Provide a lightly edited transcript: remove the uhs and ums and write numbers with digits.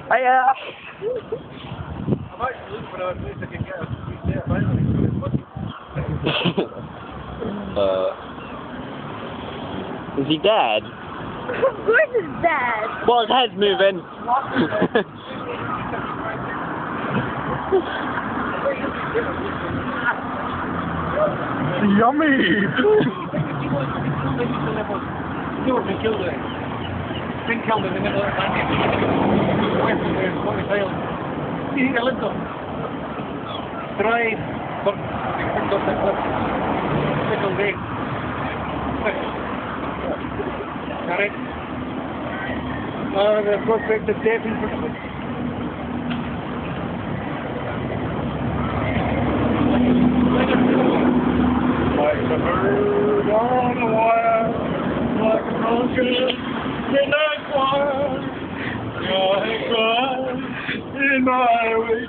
Hiya! I'm actually looking for a place I can get a sweet set of items. Is he dead? Of course it's dead. Well, his head's moving. Yummy! Been killed in the middle of the Atlantic. You need a lintel. Dried, but picked up the clip. Pickled egg. Alright. The prospect of death in pursuit. Like a bird on a wire, like a broken midnight choir, I cry in my way.